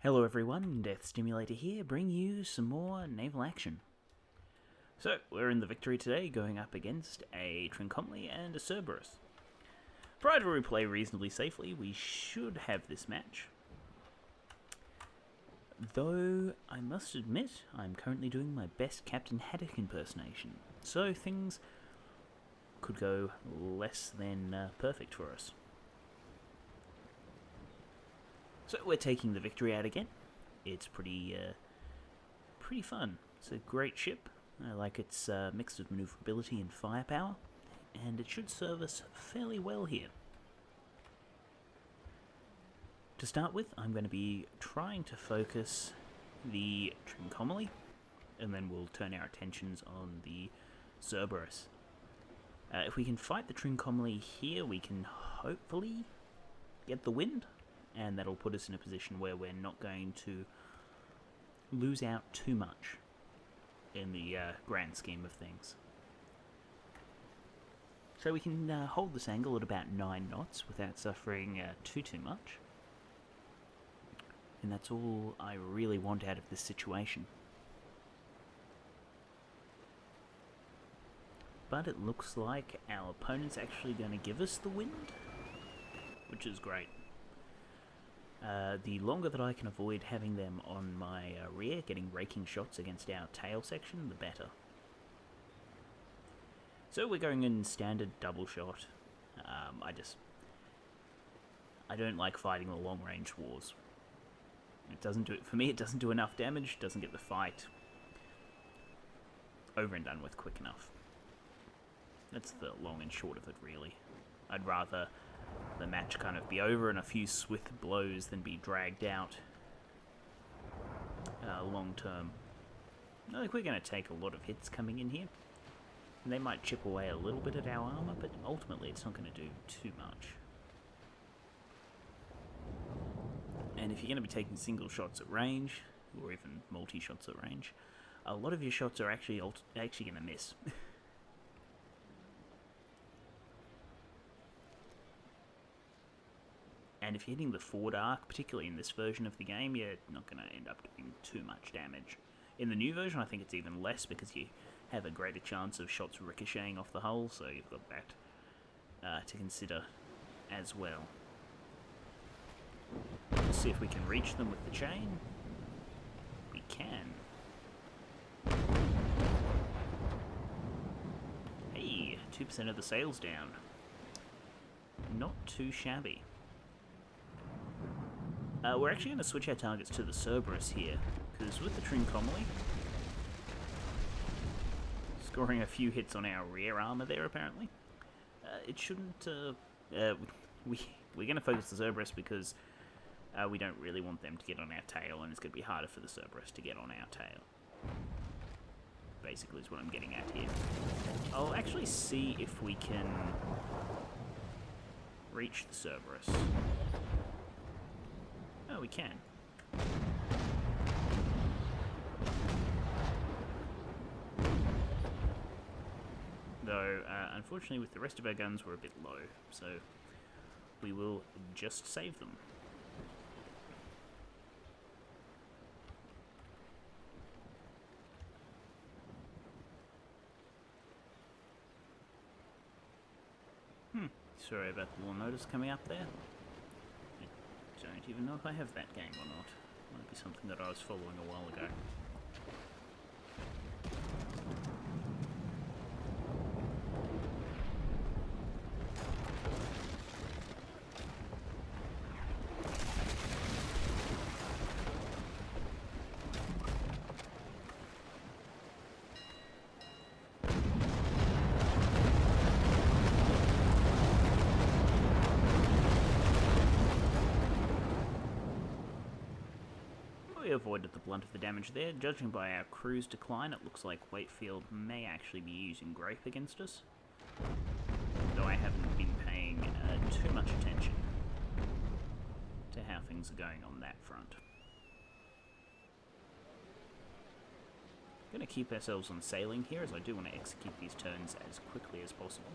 Hello everyone, Death Stimulator here, bringing you some more Naval Action. So, we're in the victory today, going up against a Trincomalee and a Cerberus. Provided we play reasonably safely, we should have this match. Though, I must admit, I'm currently doing my best Captain Haddock impersonation, so things could go less than perfect for us. So we're taking the victory out again. It's pretty fun. It's a great ship. I like its mix of maneuverability and firepower, and it should serve us fairly well here. To start with, I'm going to be trying to focus the Trincomalee, and then we'll turn our attentions on the Cerberus. If we can fight the Trincomalee here, we can hopefully get the wind, and that'll put us in a position where we're not going to lose out too much in the grand scheme of things. So we can hold this angle at about 9 knots without suffering too much. And that's all I really want out of this situation. But it looks like our opponent's actually going to give us the wind, which is great. The longer that I can avoid having them on my rear, getting raking shots against our tail section, the better. So we're going in standard double shot. I don't like fighting the long range wars. It doesn't do it for me. It doesn't do enough damage. Doesn't get the fight over and done with quick enough. That's the long and short of it, really. I'd rather the match kind of be over in a few swift blows than be dragged out long term. I think we're going to take a lot of hits coming in here. And they might chip away a little bit at our armor, but ultimately it's not going to do too much. And if you're going to be taking single shots at range, or even multi-shots at range, a lot of your shots are actually going to miss. And if you're hitting the forward arc, particularly in this version of the game, you're not going to end up doing too much damage. In the new version, I think it's even less because you have a greater chance of shots ricocheting off the hull, so you've got that to consider as well. Let's see if we can reach them with the chain. We can. Hey, 2% of the sails down. Not too shabby. We're actually going to switch our targets to the Cerberus here, because with the Trincomalee, scoring a few hits on our rear armor there apparently, it shouldn't, we're going to focus the Cerberus because we don't really want them to get on our tail, and it's going to be harder for the Cerberus to get on our tail. Basically is what I'm getting at here. I'll actually see if we can reach the Cerberus. Oh, we can. Though, unfortunately, with the rest of our guns, we're a bit low, so we will just save them. Sorry about the little notice coming up there. I don't even know if I have that game or not. Might be something that I was following a while ago. We avoided the blunt of the damage there. Judging by our crew's decline, it looks like Wakefield may actually be using Grape against us. Though I haven't been paying too much attention to how things are going on that front. Going to keep ourselves on sailing here, as I do want to execute these turns as quickly as possible.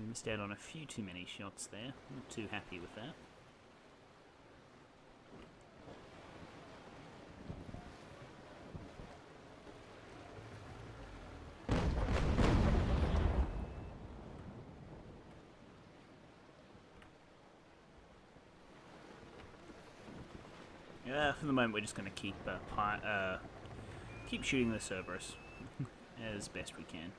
Missed out on a few too many shots there. Not too happy with that. For the moment, we're just going to keep shooting the Cerberus as best we can.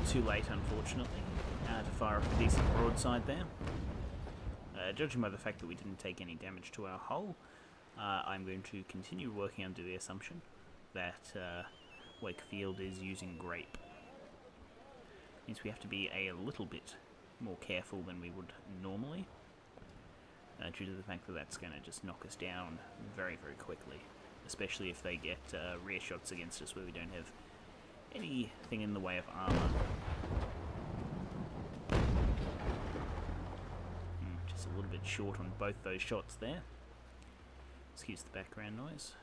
Too late, unfortunately, to fire off a decent broadside there. Judging by the fact that we didn't take any damage to our hull, I'm going to continue working under the assumption that Wakefield is using grape. Means we have to be a little bit more careful than we would normally, due to the fact that that's going to just knock us down very, very quickly, especially if they get rear shots against us where we don't have anything in the way of armor. Just a little bit short on both those shots there. Excuse the background noise.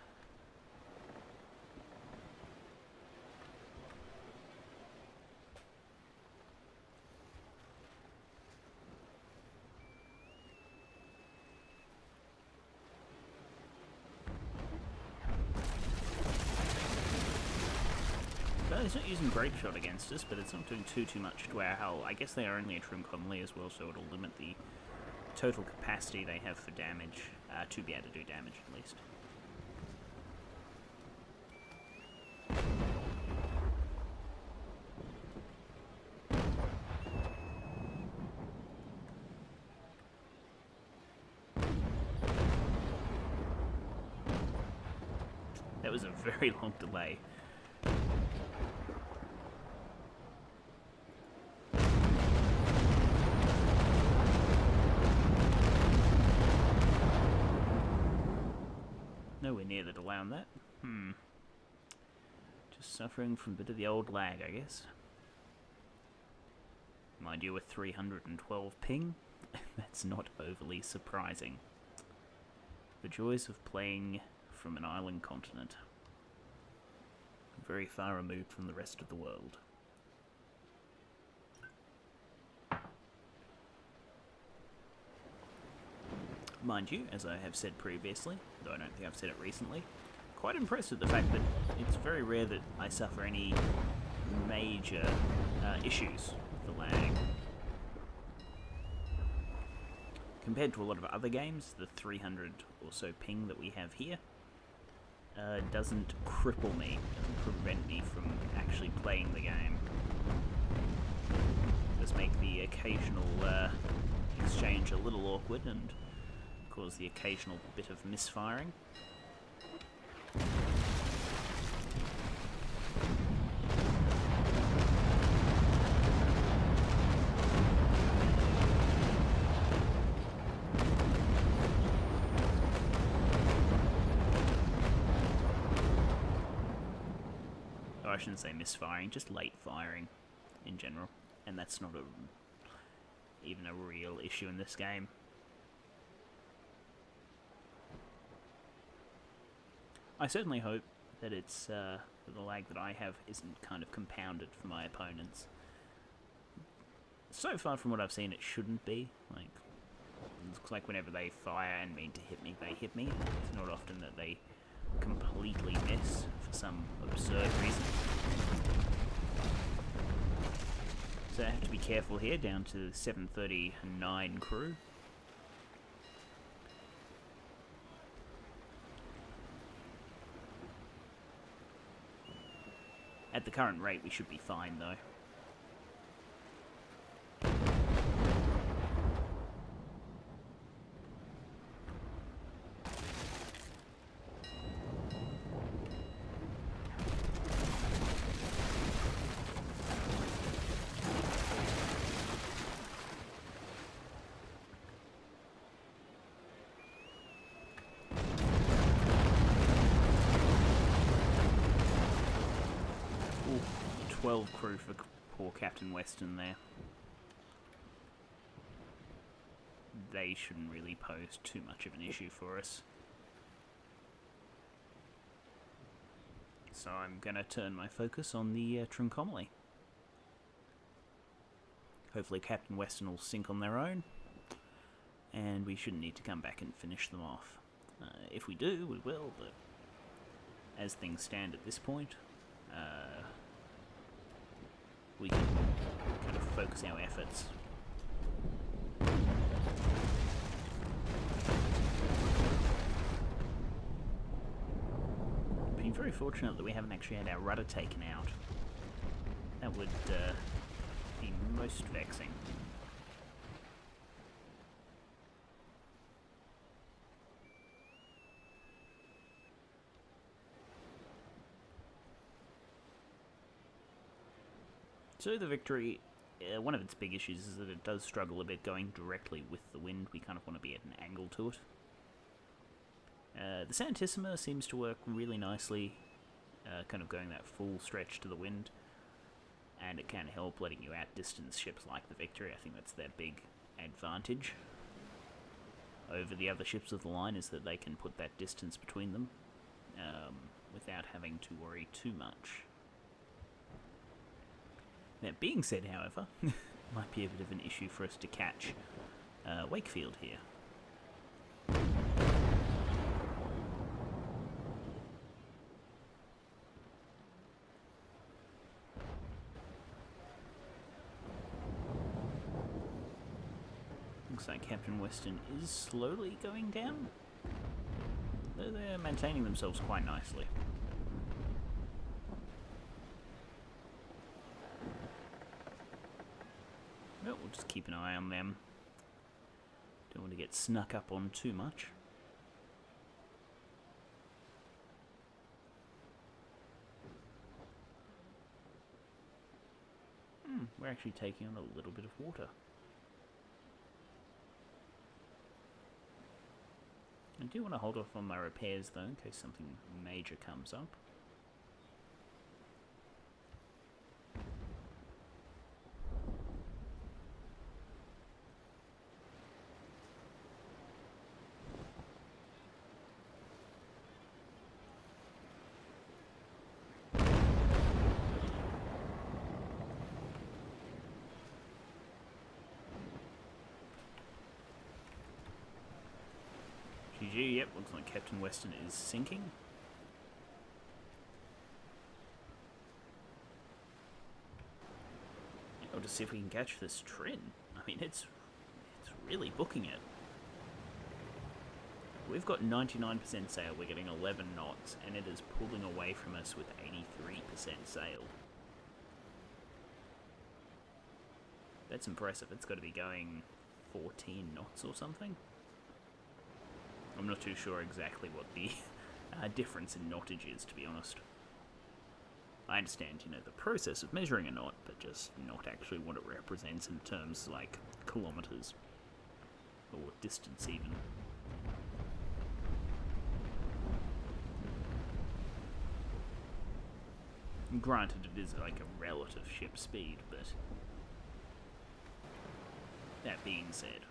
It's not using Grape Shot against us, but it's not doing too much to our hull. I guess they are only a Trincomalee as well, so it'll limit the total capacity they have for damage, to be able to do damage at least. That was a very long delay. Nowhere near the delay on that. Just suffering from a bit of the old lag, I guess. Mind you, with 312 ping, that's not overly surprising. The joys of playing from an island continent. Very far removed from the rest of the world. Mind you, as I have said previously, though I don't think I've said it recently, quite impressed with the fact that it's very rare that I suffer any major issues with the lag. Compared to a lot of other games, the 300 or so ping that we have here doesn't cripple me, doesn't prevent me from actually playing the game. It does make the occasional exchange a little awkward and cause the occasional bit of misfiring. Or I shouldn't say misfiring, just late firing in general, and that's not even a real issue in this game. I certainly hope that it's that the lag that I have isn't kind of compounded for my opponents. So far from what I've seen, it shouldn't be. Like, it looks like whenever they fire and mean to hit me, they hit me. It's not often that they completely miss for some absurd reason. So I have to be careful here, down to 739 crew. At the current rate, we should be fine, though. 12 crew for poor Captain Weston there. They shouldn't really pose too much of an issue for us. So I'm going to turn my focus on the Trincomalee. Hopefully Captain Weston will sink on their own, and we shouldn't need to come back and finish them off. If we do, we will, but as things stand at this point, we can kind of focus our efforts. Been very fortunate that we haven't actually had our rudder taken out. That would be most vexing. So the Victory, one of its big issues is that it does struggle a bit going directly with the wind. We kind of want to be at an angle to it. The Santissima seems to work really nicely, kind of going that full stretch to the wind, and it can help letting you outdistance ships like the Victory. I think that's their big advantage over the other ships of the line, is that they can put that distance between them without having to worry too much. That being said, however, might be a bit of an issue for us to catch Wakefield here. Looks like Captain Weston is slowly going down, though they're maintaining themselves quite nicely. Well, we'll just keep an eye on them. Don't want to get snuck up on too much. We're actually taking on a little bit of water. I do want to hold off on my repairs though, in case something major comes up. GG, yep, looks like Captain Weston is sinking. I'll just see if we can catch this Trin. I mean, it's really booking it. We've got 99% sail, we're getting 11 knots, and it is pulling away from us with 83% sail. That's impressive. It's got to be going 14 knots or something. I'm not too sure exactly what the difference in knottage is, to be honest. I understand, the process of measuring a knot, but just not actually what it represents in terms like kilometres, or distance even. Granted, it is like a relative ship speed, but that being said,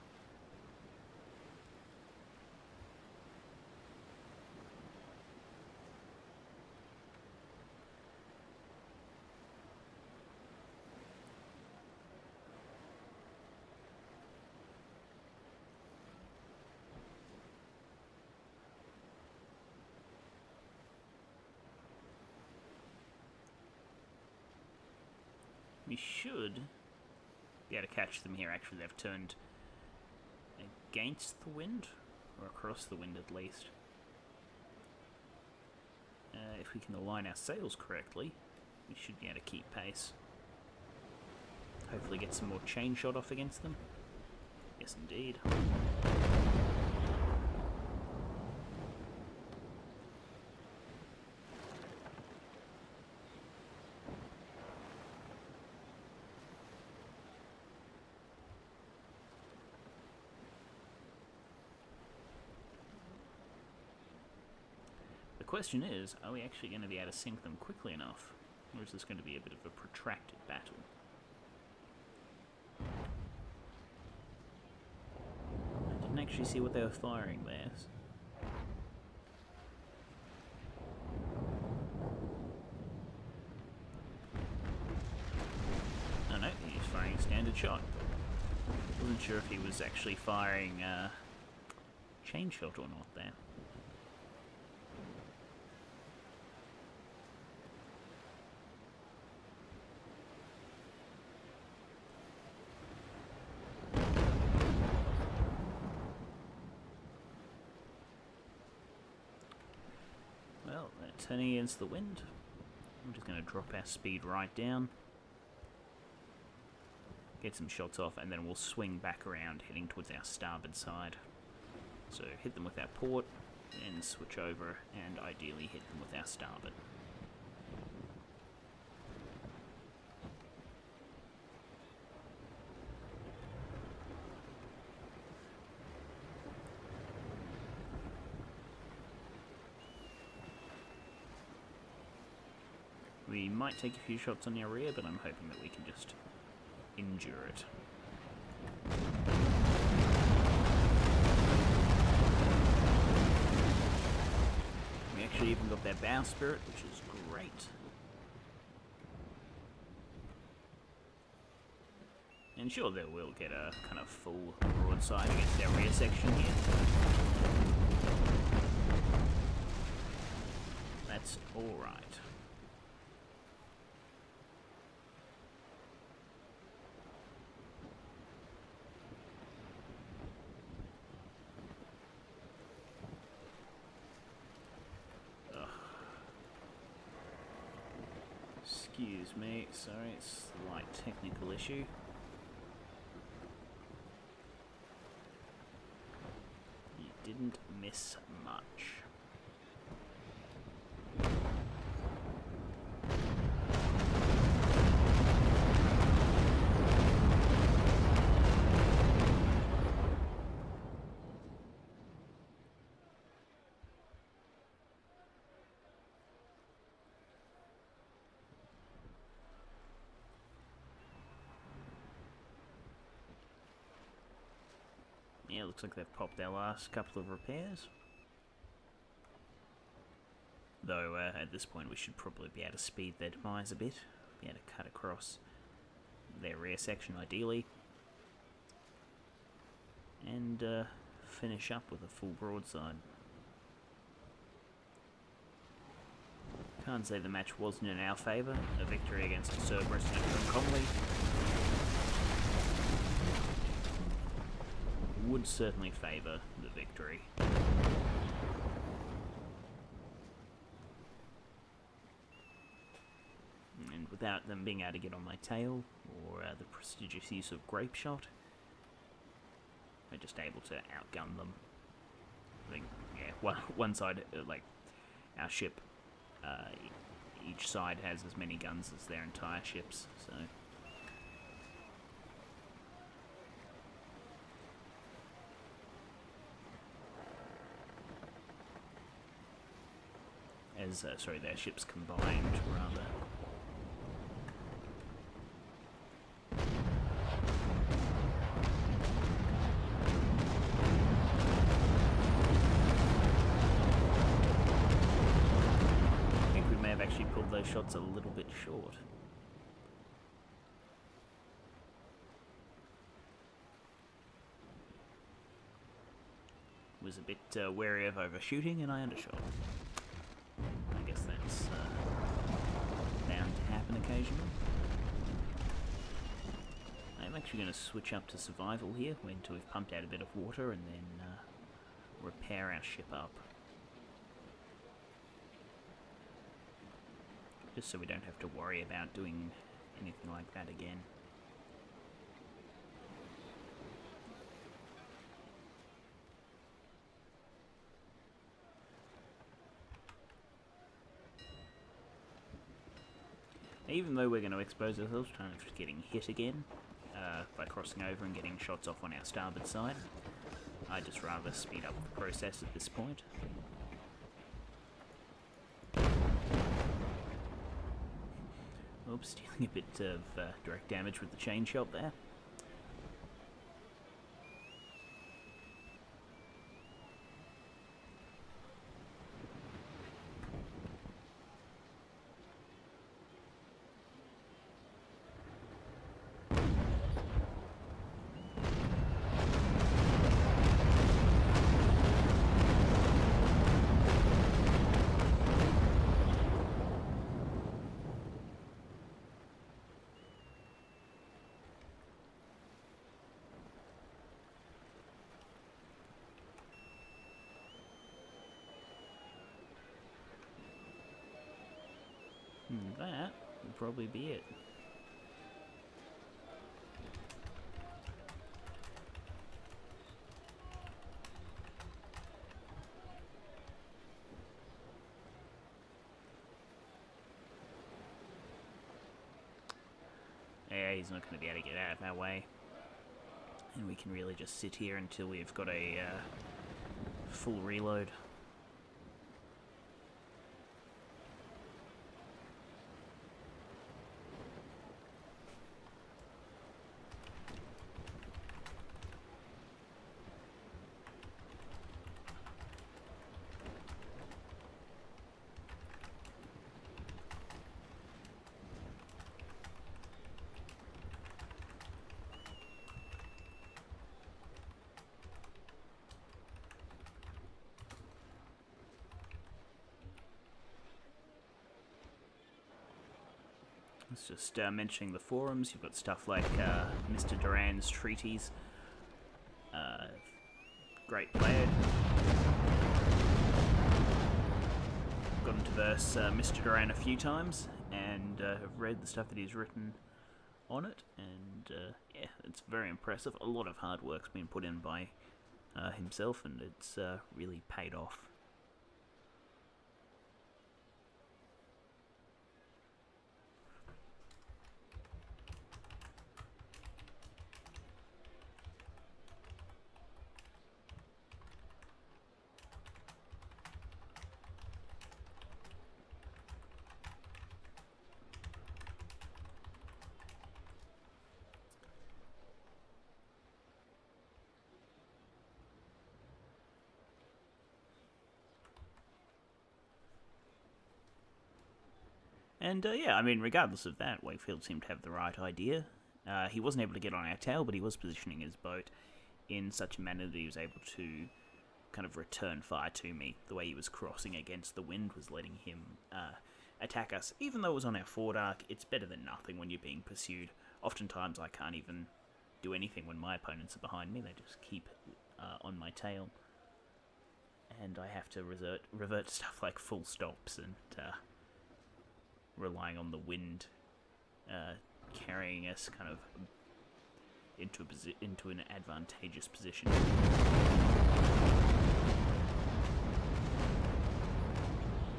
we should be able to catch them here. Actually, they've turned against the wind, or across the wind at least. If we can align our sails correctly, we should be able to keep pace. Hopefully get some more chain shot off against them. Yes, indeed. The question is, are we actually going to be able to sink them quickly enough? Or is this going to be a bit of a protracted battle? I didn't actually see what they were firing there. Oh no, he's firing a standard shot. Wasn't sure if he was actually firing chain shot or not there. Well, they're turning against the wind. I'm just going to drop our speed right down. Get some shots off, and then we'll swing back around, heading towards our starboard side. So hit them with our port, then switch over, and ideally hit them with our starboard. We might take a few shots on our rear, but I'm hoping that we can just endure it. We actually even got their bow spirit, which is great. And sure, they will get a kind of full broadside against their rear section here. That's alright. Excuse me, sorry, slight technical issue. You didn't miss much. Yeah, looks like they've popped their last couple of repairs. Though, at this point we should probably be able to speed their demise a bit. Be able to cut across their rear section ideally. And, finish up with a full broadside. Can't say the match wasn't in our favour. A victory against Cerberus and Trincomalee would certainly favour the victory. And without them being able to get on my tail, or the prestigious use of grape shot, we're just able to outgun them. I think, yeah, one side, like, our ship, each side has as many guns as their entire ships, so... sorry, their ships combined, rather. I think we may have actually pulled those shots a little bit short. Was a bit wary of overshooting, and I undershot. I guess that's bound to happen occasionally. I'm actually going to switch up to survival here, until we've pumped out a bit of water, and then repair our ship up. Just so we don't have to worry about doing anything like that again. Even though we're going to expose ourselves to getting hit again by crossing over and getting shots off on our starboard side, I'd just rather speed up the process at this point. Whoops, dealing a bit of direct damage with the chain shot there. That will probably be it. Yeah, he's not going to be able to get out of our way. And we can really just sit here until we've got a full reload. It's just mentioning the forums. You've got stuff like Mr. Duran's treaties. Great player. Gotten to verse Mr. Duran a few times, and have read the stuff that he's written on it, and yeah, it's very impressive. A lot of hard work's been put in by himself, and it's really paid off. And yeah, I mean, regardless of that, Wakefield seemed to have the right idea. He wasn't able to get on our tail, but he was positioning his boat in such a manner that he was able to kind of return fire to me. The way he was crossing against the wind was letting him attack us. Even though it was on our forward arc, it's better than nothing when you're being pursued. Oftentimes I can't even do anything when my opponents are behind me. They just keep on my tail. And I have to revert to stuff like full stops and relying on the wind carrying us kind of into an advantageous position.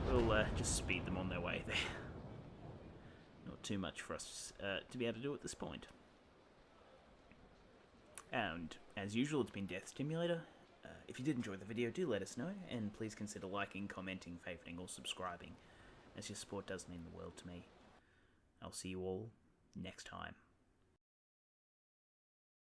We'll just speed them on their way there. Not too much for us to be able to do at this point. And as usual, it's been Death Stimulator. If you did enjoy the video, do let us know, and please consider liking, commenting, favouring, or subscribing, as your support does mean the world to me. I'll see you all next time.